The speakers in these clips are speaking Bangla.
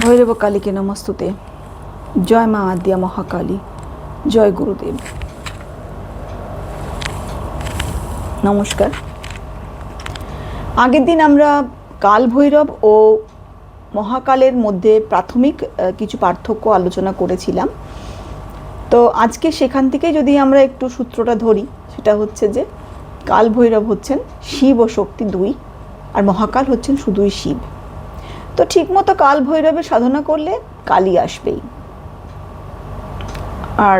ভৈরব কালীকে নমস্তুতে। জয় মা আদ্যা মহাকালী, জয় গুরুদেব। নমস্কার। আগের দিন আমরা কাল ভৈরব ও মহাকালের মধ্যে প্রাথমিক কিছু পার্থক্য আলোচনা করেছিলাম। তো আজকে সেখান থেকে যদি আমরা একটু সূত্রটা ধরি, সেটা হচ্ছে যে কাল ভৈরব হচ্ছেন শিব ও শক্তি দুই, আর মহাকাল হচ্ছেন শুধুই শিব। তো ঠিকমতো কাল ভৈরবের সাধনা করলে কালী আসবেই। আর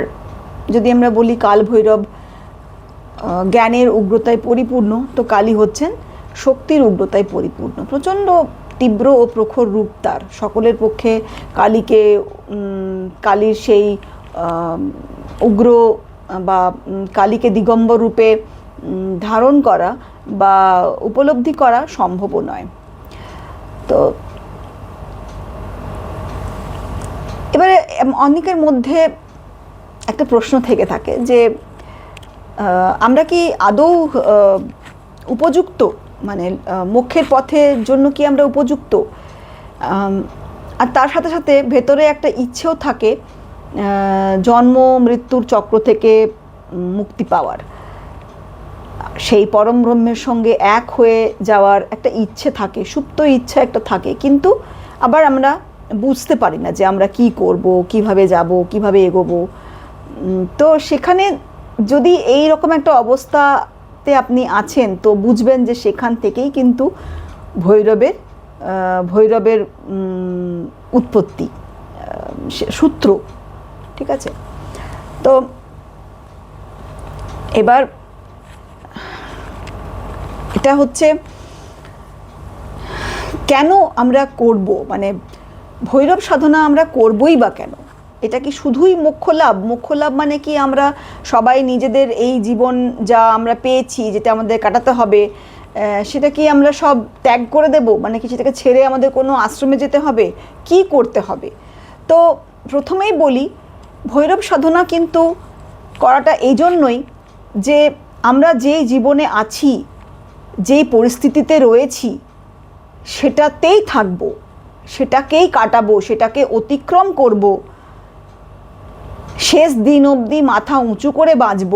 যদি আমরা বলি কাল ভৈরব জ্ঞানের উগ্রতায় পরিপূর্ণ, তো কালী হচ্ছেন শক্তির উগ্রতায় পরিপূর্ণ। প্রচণ্ড তীব্র ও প্রখর রূপ তার। সকলের পক্ষে কালীকে, কালীর সেই উগ্র বা কালীকে দিগম্বর রূপে ধারণ করা বা উপলব্ধি করা সম্ভবও নয়। তো এবারে অনেকের মধ্যে একটা প্রশ্ন থেকে থাকে যে আমরা কি আদৌ উপযুক্ত, মানে মোক্ষের পথের জন্য কি আমরা উপযুক্ত? আর তার সাথে সাথে ভেতরে একটা ইচ্ছেও থাকে জন্ম মৃত্যুর চক্র থেকে মুক্তি পাওয়ার, সেই পরম ব্রহ্মের সঙ্গে এক হয়ে যাওয়ার একটা ইচ্ছে থাকে, সুপ্ত ইচ্ছা একটা থাকে। কিন্তু আবার আমরা বুঝতে পারি না যে আমরা কি করব, কিভাবে যাব, কিভাবে এগোবো। তো সেখানে যদি এই রকম একটা অবস্থাতে আপনি আছেন, তো বুঝবেন যে সেখান থেকেই কিন্তু ভৈরবের উৎপত্তি, সূত্র। ঠিক আছে? তো এবার এটা হচ্ছে কেন আমরা করব, মানে ভৈরব সাধনা আমরা করবই বা কেন? এটা কি শুধুই মোক্ষ লাভ? মোক্ষ লাভ মানে কি আমরা সবাই নিজেদের এই জীবন যা আমরা পেয়েছি, যেটা আমাদের কাটাতে হবে, সেটা কি আমরা সব ত্যাগ করে দেব? মানে কি সেটাকে ছেড়ে আমাদের কোনো আশ্রমে যেতে হবে? কি করতে হবে? তো প্রথমেই বলি, ভৈরব সাধনা কিন্তু করাটা এই জন্যই যে আমরা যেই জীবনে আছি, যেই পরিস্থিতিতে রয়েছি, সেটাতেই থাকবো, সেটাকেই কাটাবো, সেটাকে অতিক্রম করব, শেষ দিন অবধি মাথা উঁচু করে বাঁচব,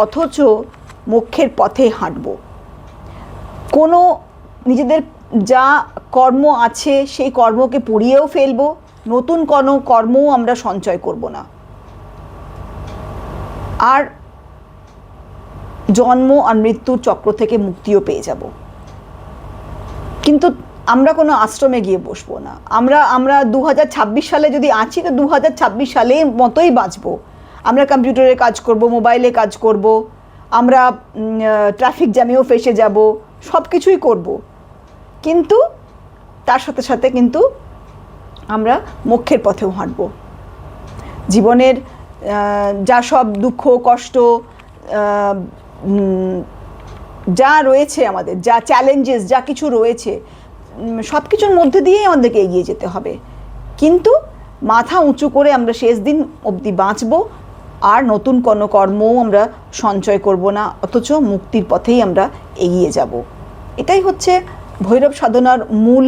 অথচ মোক্ষের পথে হাঁটব। কোনো নিজেদের যা কর্ম আছে সেই কর্মকে পুড়িয়েও ফেলব, নতুন কোনো কর্মও আমরা সঞ্চয় করব না। আর জন্ম আর মৃত্যুর চক্র থেকে মুক্তিও পেয়ে যাব। কিন্তু আমরা কোনো আশ্রমে গিয়ে বসবো না। আমরা 2026 সালে যদি আছি, তো 2026 সালের মতোই বাঁচবো। আমরা কম্পিউটারে কাজ করব, মোবাইলে কাজ করব, আমরা ট্রাফিক জ্যামেও ফেসে যাব, সব কিছুই করব। কিন্তু তার সাথে সাথে কিন্তু আমরা মোক্ষের পথেও হাঁটব। জীবনের যা সব দুঃখ কষ্ট যা রয়েছে, আমাদের যা চ্যালেঞ্জেস যা কিছু রয়েছে, সব কিছুর মধ্যে দিয়েই আমাদেরকে এগিয়ে যেতে হবে। কিন্তু মাথা উঁচু করে আমরা শেষ দিন অবধি বাঁচব, আর নতুন কোনো কর্মও আমরা সঞ্চয় করব না, অথচ মুক্তির পথেই আমরা এগিয়ে যাব। এটাই হচ্ছে ভৈরব সাধনার মূল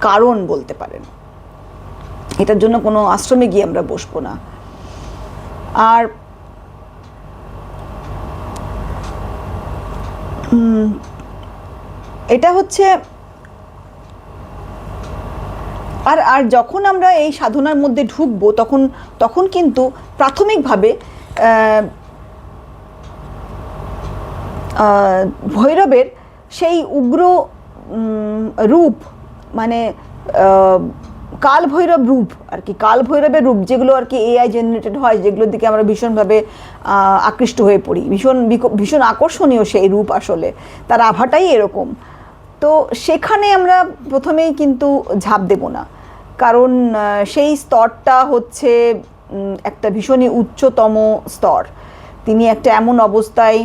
কারণ বলতে পারেন। এটার জন্য কোনো আশ্রমে গিয়ে আমরা বসবো না। আর এটা হচ্ছে আর যখন আমরা এই সাধনার মধ্যে ঢুকবো, তখন কিন্তু প্রাথমিকভাবে ভৈরবের সেই উগ্র রূপ, মানে কাল ভৈরব রূপ আর কি, কাল ভৈরবের রূপ, যেগুলো আর কি এআই জেনারেটেড হয়, যেগুলোর দিকে আমরা ভীষণভাবে আকৃষ্ট হয়ে পড়ি, ভীষণ আকর্ষণীয় সেই রূপ, আসলে তার আভাটাই এরকম। তো সেখানে আমরা প্রথমেই কিন্তু ঝাঁপ দেব না, কারণ সেই স্তরটা হচ্ছে একটা ভীষণই উচ্চতম স্তর। তিনি একটা এমন অবস্থায়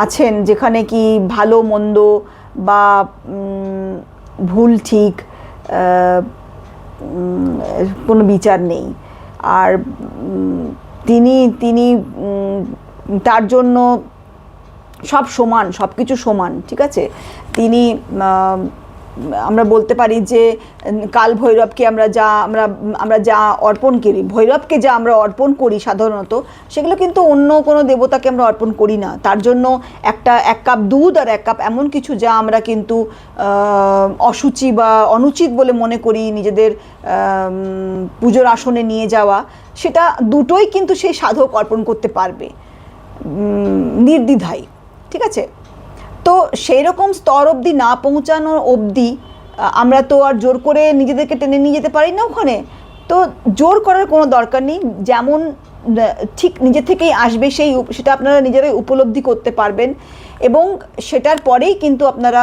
আছেন যেখানে কি ভালো মন্দ বা ভুল ঠিক কোনো বিচার নেই। আর তিনি তার জন্য সব সমান, সব কিছু সমান। ঠিক আছে? তিনি আমরা বলতে পারি যে কাল ভৈরবকে আমরা যা অর্পণ করি, ভৈরবকে যা আমরা অর্পণ করি সাধারণত, সেগুলো কিন্তু অন্য কোনো দেবতাকে আমরা অর্পণ করি না। তার জন্য এক কাপ দুধ আর 1 কাপ এমন কিছু যা আমরা কিন্তু অশুচি বা অনুচিত বলে মনে করি নিজেদের পুজোর আসনে নিয়ে যাওয়া, সেটা দুটোই কিন্তু সেই সাধক অর্পণ করতে পারবে নির্দ্বিধায়, ঠিক আছে? তো সেই রকম স্তর অবধি না পৌঁছানোর অবধি আমরা তো আর জোর করে নিজেদেরকে টেনে নিয়ে যেতে পারি না ওখানে। তো জোর করার কোনো দরকার নেই, যেমন ঠিক নিজে থেকেই আসবে সেটা আপনারা নিজেরাই উপলব্ধি করতে পারবেন, এবং সেটার পরেই কিন্তু আপনারা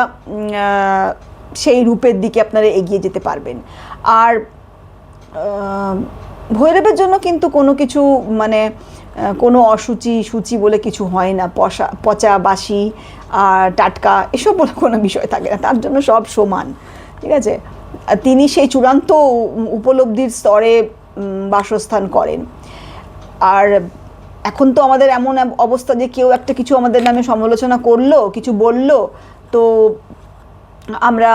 সেই রূপের দিকে আপনারা এগিয়ে যেতে পারবেন। আর ভৈরবের জন্য কিন্তু কোনো কিছু মানে কোনো সূচি বলে কিছু হয় না, পচা বাসি আর টাটকা এসব বলে কোনো বিষয় থাকে না, তার জন্য সব সমান, ঠিক আছে? তিনি সেই চূড়ান্ত উপলব্ধির স্তরে বাসস্থান করেন। আর এখন তো আমাদের এমন অবস্থা যে কেউ একটা কিছু আমাদের নামে সমালোচনা করলো, কিছু বলল, তো আমরা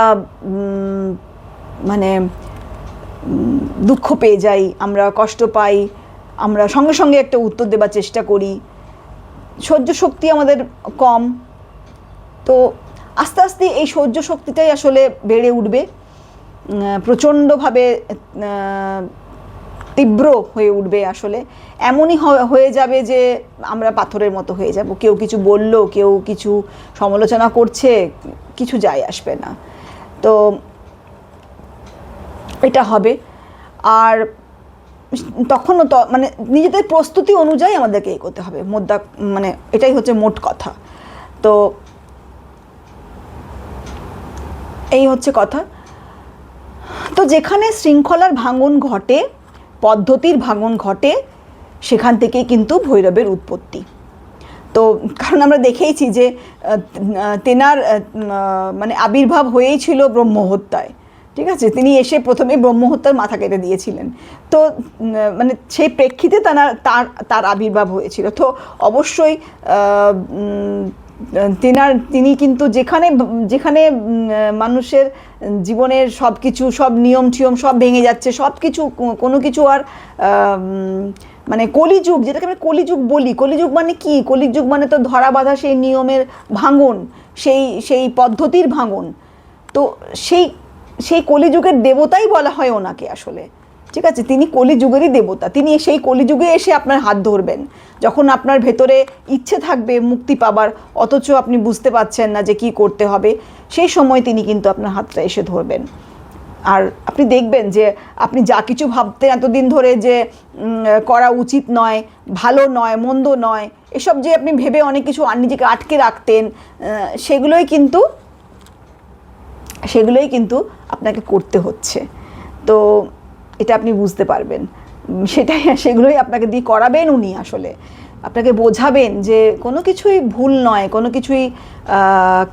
মানে দুঃখ পেয়ে যাই, আমরা কষ্ট পাই, আমরা সঙ্গে সঙ্গে একটা উত্তর দেবার চেষ্টা করি, সহ্য শক্তি আমাদের কম। তো আস্তে আস্তে এই সহ্য শক্তিটাই আসলে বেড়ে উঠবে, প্রচণ্ডভাবে তীব্র হয়ে উঠবে, আসলে এমনই হয়ে যাবে যে আমরা পাথরের মতো হয়ে যাব। কেউ কিছু বলল, কেউ কিছু সমালোচনা করছে, কিছু যায় আসবে না। তো এটা হবে। আর তখনও তো মানে নিজেদের প্রস্তুতি অনুযায়ী আমাদেরকে এগোতে হবে, মানে এটাই হচ্ছে মোট কথা। তো এই হচ্ছে কথা। তো যেখানে শৃঙ্খলার ভাঙন ঘটে, পদ্ধতির ভাঙন ঘটে, সেখান থেকেই কিন্তু ভৈরবের উৎপত্তি। তো কারণ আমরা দেখেইছি যে তেনার মানে আবির্ভাব হয়েই ছিল ব্রহ্মহত্যায়, ঠিক আছে? তিনি এসে প্রথমে ব্রহ্মহত্যার মাথা কেটে দিয়েছিলেন। তো মানে সেই প্রেক্ষিতে তার আবির্ভাব হয়েছিল। তো অবশ্যই তিনি কিন্তু যেখানে মানুষের জীবনের সব কিছু, সব নিয়ম টিয়ম সব ভেঙে যাচ্ছে, সব কিছু কোনো কিছু আর মানে কলিযুগ, যেটাকে আমি কলিযুগ বলি। কলিযুগ মানে কি? কলিযুগ মানে তো ধরা বাঁধা সেই নিয়মের ভাঙন, সেই পদ্ধতির ভাঙন। তো সেই কলিযুগের দেবতাই বলা হয় ওনাকে আসলে, ঠিক আছে? তিনি কলিযুগেরই দেবতা। তিনি সেই কলিযুগে এসে আপনার হাত ধরবেন যখন আপনার ভেতরে ইচ্ছে থাকবে মুক্তি পাবার, অথচ আপনি বুঝতে পারছেন না যে কি করতে হবে, সেই সময় তিনি কিন্তু আপনার হাতটা এসে ধরবেন। আর আপনি দেখবেন যে আপনি যা কিছু ভাবতেন এতদিন ধরে যে করা উচিত নয়, ভালো নয়, মন্দ নয়, এসব যে আপনি ভেবে অনেক কিছু নিজেকে আটকে রাখতেন, সেগুলোই কিন্তু আপনাকে করতে হচ্ছে। তো এটা আপনি বুঝতে পারবেন, সেগুলোই আপনাকে দিয়ে করাবেন উনি। আসলে আপনাকে বোঝাবেন যে কোনো কিছুই ভুল নয়, কোনো কিছুই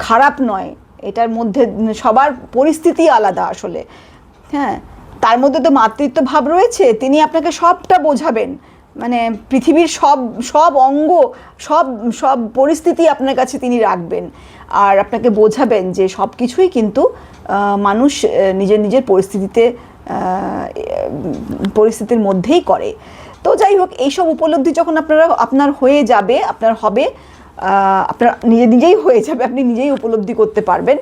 খারাপ নয়, এটার মধ্যে সবার পরিস্থিতি আলাদা আসলে। হ্যাঁ, তার মধ্যে তো মাতৃত্ব ভাব রয়েছে, তিনি আপনাকে সবটা বোঝাবেন, মানে পৃথিবীর সব অঙ্গ, সব পরিস্থিতি আপনার কাছে তিনি রাখবেন, আর আপনাকে বোঝাবেন যে সব কিছুই কিন্তু মানুষ নিজের পরিস্থিতির মধ্যেই করে। তো যাই হোক, এইসব উপলব্ধি যখন আপনার হয়ে যাবে, আপনার নিজেই হয়ে যাবে, আপনি নিজেই উপলব্ধি করতে পারবেন।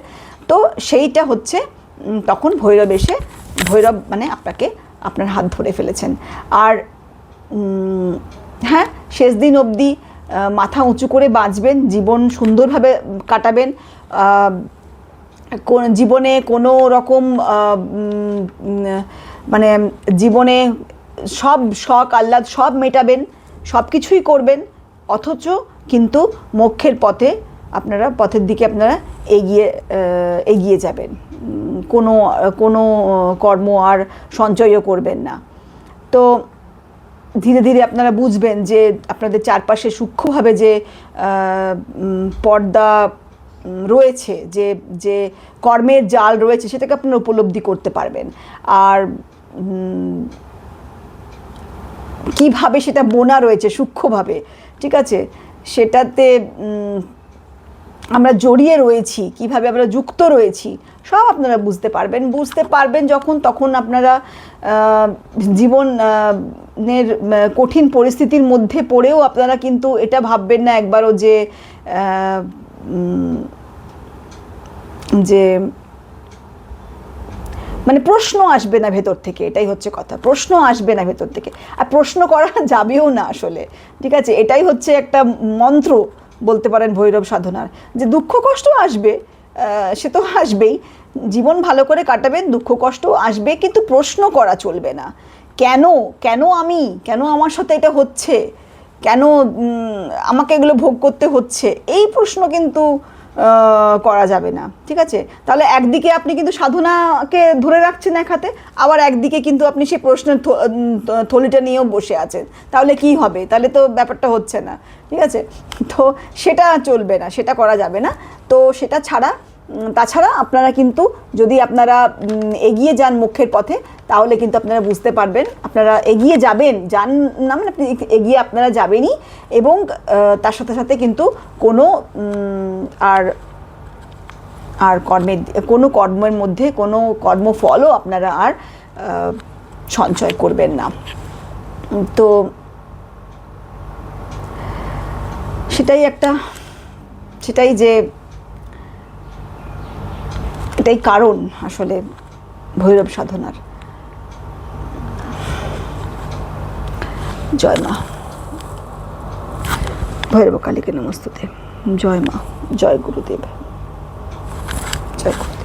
তো সেইটা হচ্ছে তখন ভৈরব মানে আপনার হাত ধরে ফেলেছেন। আর হ্যাঁ, শেষ দিন অবধি মাথা উঁচু করে বাঁচবেন, জীবন সুন্দরভাবে কাটাবেন, জীবনে কোনো রকম মানে জীবনে সব শখ আহ্লাদ সব মেটাবেন, সব কিছুই করবেন, অথচ কিন্তু মোক্ষের পথের দিকে আপনারা এগিয়ে যাবেন। কোনো কর্ম আর সঞ্চয়ও করবেন না। তো ধীরে ধীরে আপনারা বুঝবেন যে আপনাদের চারপাশে সূক্ষ্মভাবে যে পর্দা রয়েছে, যে কর্মের জাল রয়েছে, সেটাকে আপনারা উপলব্ধি করতে পারবেন। আর কিভাবে সেটা বোনা রয়েছে সূক্ষ্মভাবে, ঠিক আছে, সেটাতে আমরা জড়িয়ে রয়েছি, কিভাবে আমরা যুক্ত রয়েছি, সব আপনারা বুঝতে পারবেন তখন আপনারা জীবনের কঠিন পরিস্থিতির মধ্যে পড়েও আপনারা কিন্তু এটা ভাববেন না একবারও যে মানে প্রশ্ন আসবে না ভেতর থেকে, এটাই হচ্ছে কথা, প্রশ্ন আসবে না ভেতর থেকে, আর প্রশ্ন করা যাবেও না আসলে, ঠিক আছে? এটাই হচ্ছে একটা মন্ত্র বলতে পারেন ভৈরব সাধনার, যে দুঃখ কষ্ট আসবে, সে তো আসবেই, জীবন ভালো করে কাটাবেন, দুঃখ কষ্ট আসবে, কিন্তু প্রশ্ন করা চলবে না। কেন আমি, কেন আমার সাথে এটা হচ্ছে, কেন আমাকে এগুলো ভোগ করতে হচ্ছে, এই প্রশ্ন কিন্তু করা যাবে না, ঠিক আছে? তাহলে একদিকে আপনি কিন্তু সাধনাকে ধরে রাখছেন এক হাতে, আবার একদিকে কিন্তু আপনি সেই প্রশ্নের থলিটা নিয়েও বসে আছেন, তাহলে কি হবে? তাহলে তো ব্যাপারটা হচ্ছে না, ঠিক আছে? তো সেটা চলবে না, সেটা করা যাবে না। তো সেটা তাছাড়া আপনারা কিন্তু যদি আপনারা এগিয়ে যান মুখ্যের পথে, তাহলে কিন্তু আপনারা বুঝতে পারবেন, আপনারা এগিয়ে যান না মানে আপনি এগিয়ে আপনারা যাবেনই, এবং তার সাথে সাথে কিন্তু কোনো কর্মের মধ্যে কোনো কর্মফলও আপনারা আর সঞ্চয় করবেন না। তো এটাই কারণ আসলে ভৈরব সাধনার। জয় মা ভৈরব কালীকে নমস্তুতে। জয় মা, জয় গুরুদেব, জয় গুরুদেব।